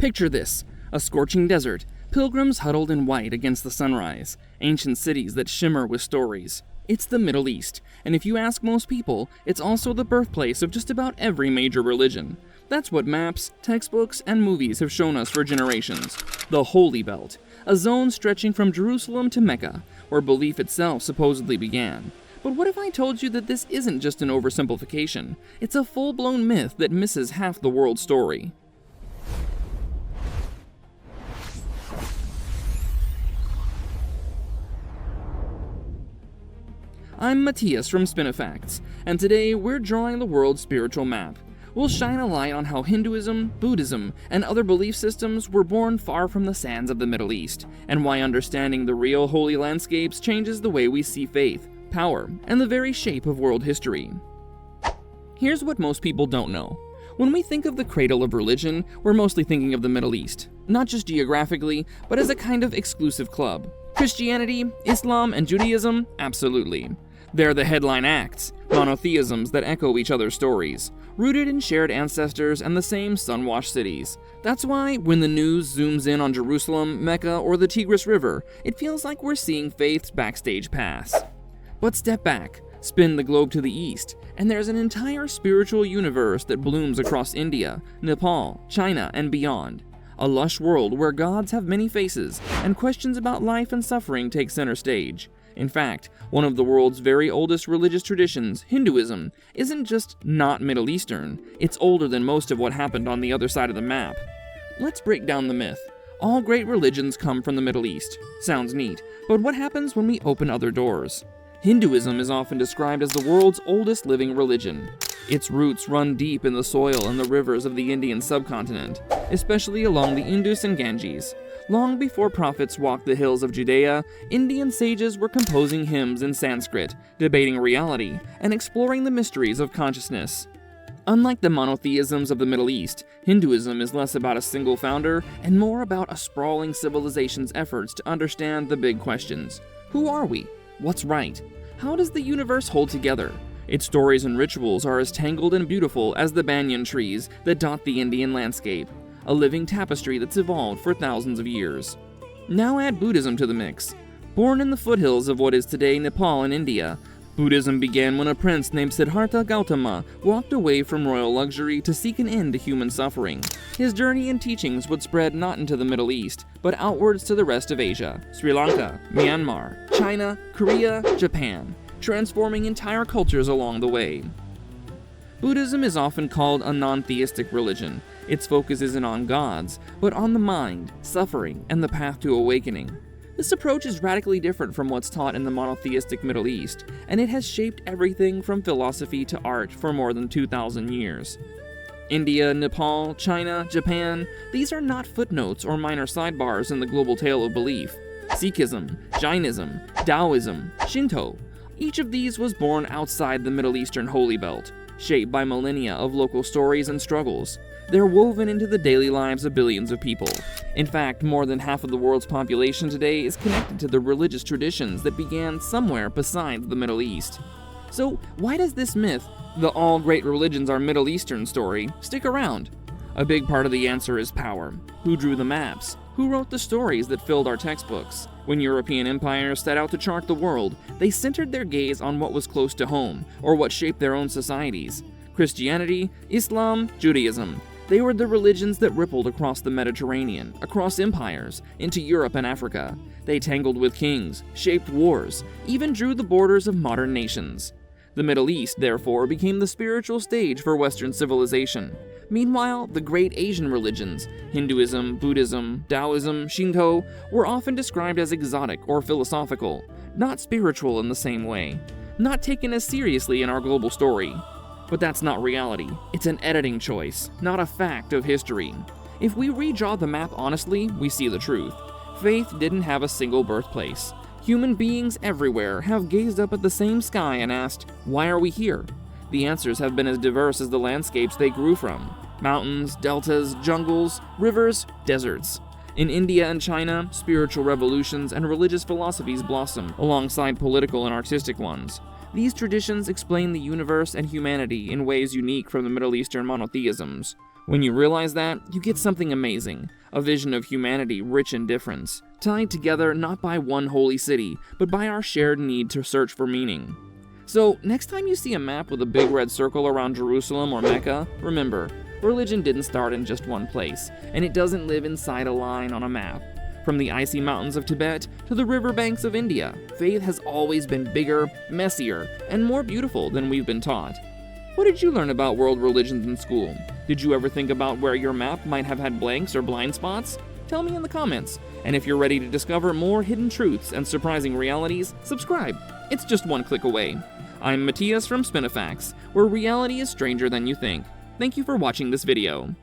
Picture this: a scorching desert, pilgrims huddled in white against the sunrise, ancient cities that shimmer with stories. It's the Middle East, and if you ask most people, it's also the birthplace of just about every major religion. That's what maps, textbooks, and movies have shown us for generations. The Holy Belt, a zone stretching from Jerusalem to Mecca, where belief itself supposedly began. But what if I told you that this isn't just an oversimplification? It's a full-blown myth that misses half the world's story. I'm Matias from Spinifacts, and today we're drawing the world's spiritual map. We'll shine a light on how Hinduism, Buddhism, and other belief systems were born far from the sands of the Middle East, and why understanding the real holy landscapes changes the way we see faith, power, and the very shape of world history. Here's what most people don't know. When we think of the cradle of religion, we're mostly thinking of the Middle East, not just geographically, but as a kind of exclusive club. Christianity, Islam, and Judaism? Absolutely. They're the headline acts, monotheisms that echo each other's stories, rooted in shared ancestors and the same sun-washed cities. That's why, when the news zooms in on Jerusalem, Mecca, or the Tigris River, it feels like we're seeing faith's backstage pass. But step back, spin the globe to the east, and there's an entire spiritual universe that blooms across India, Nepal, China, and beyond. A lush world where gods have many faces, and questions about life and suffering take center stage. In fact, one of the world's very oldest religious traditions, Hinduism, isn't just not Middle Eastern, it's older than most of what happened on the other side of the map. Let's break down the myth. All great religions come from the Middle East. Sounds neat, but what happens when we open other doors? Hinduism is often described as the world's oldest living religion. Its roots run deep in the soil and the rivers of the Indian subcontinent, especially along the Indus and Ganges. Long before prophets walked the hills of Judea, Indian sages were composing hymns in Sanskrit, debating reality, and exploring the mysteries of consciousness. Unlike the monotheisms of the Middle East, Hinduism is less about a single founder and more about a sprawling civilization's efforts to understand the big questions. Who are we? What's right? How does the universe hold together? Its stories and rituals are as tangled and beautiful as the banyan trees that dot the Indian landscape, a living tapestry that's evolved for thousands of years. Now add Buddhism to the mix. Born in the foothills of what is today Nepal and India, Buddhism began when a prince named Siddhartha Gautama walked away from royal luxury to seek an end to human suffering. His journey and teachings would spread not into the Middle East, but outwards to the rest of Asia, Sri Lanka, Myanmar, China, Korea, Japan, transforming entire cultures along the way. Buddhism is often called a non-theistic religion. Its focus isn't on gods, but on the mind, suffering, and the path to awakening. This approach is radically different from what's taught in the monotheistic Middle East, and it has shaped everything from philosophy to art for more than 2,000 years. India, Nepal, China, Japan, these are not footnotes or minor sidebars in the global tale of belief. Sikhism, Jainism, Taoism, Shinto, each of these was born outside the Middle Eastern Holy Belt, shaped by millennia of local stories and struggles. They're woven into the daily lives of billions of people. In fact, more than half of the world's population today is connected to the religious traditions that began somewhere besides the Middle East. So, why does this myth, the all great religions are Middle Eastern story, stick around? A big part of the answer is power. Who drew the maps? Who wrote the stories that filled our textbooks? When European empires set out to chart the world, they centered their gaze on what was close to home, or what shaped their own societies. Christianity, Islam, Judaism. They were the religions that rippled across the Mediterranean, across empires, into Europe and Africa. They tangled with kings, shaped wars, even drew the borders of modern nations. The Middle East, therefore, became the spiritual stage for Western civilization. Meanwhile, the great Asian religions, Hinduism, Buddhism, Taoism, Shinto, were often described as exotic or philosophical, not spiritual in the same way, not taken as seriously in our global story. But that's not reality. It's an editing choice, not a fact of history. If we redraw the map honestly, we see the truth. Faith didn't have a single birthplace. Human beings everywhere have gazed up at the same sky and asked, why are we here? The answers have been as diverse as the landscapes they grew from. Mountains, deltas, jungles, rivers, deserts. In India and China, spiritual revolutions and religious philosophies blossom, alongside political and artistic ones. These traditions explain the universe and humanity in ways unique from the Middle Eastern monotheisms. When you realize that, you get something amazing, a vision of humanity rich in difference, tied together not by one holy city, but by our shared need to search for meaning. So, next time you see a map with a big red circle around Jerusalem or Mecca, remember, religion didn't start in just one place, and it doesn't live inside a line on a map. From the icy mountains of Tibet to the riverbanks of India, faith has always been bigger, messier, and more beautiful than we've been taught. What did you learn about world religions in school? Did you ever think about where your map might have had blanks or blind spots? Tell me in the comments. And if you're ready to discover more hidden truths and surprising realities, subscribe. It's just one click away. I'm Matias from Spinifacts, where reality is stranger than you think. Thank you for watching this video.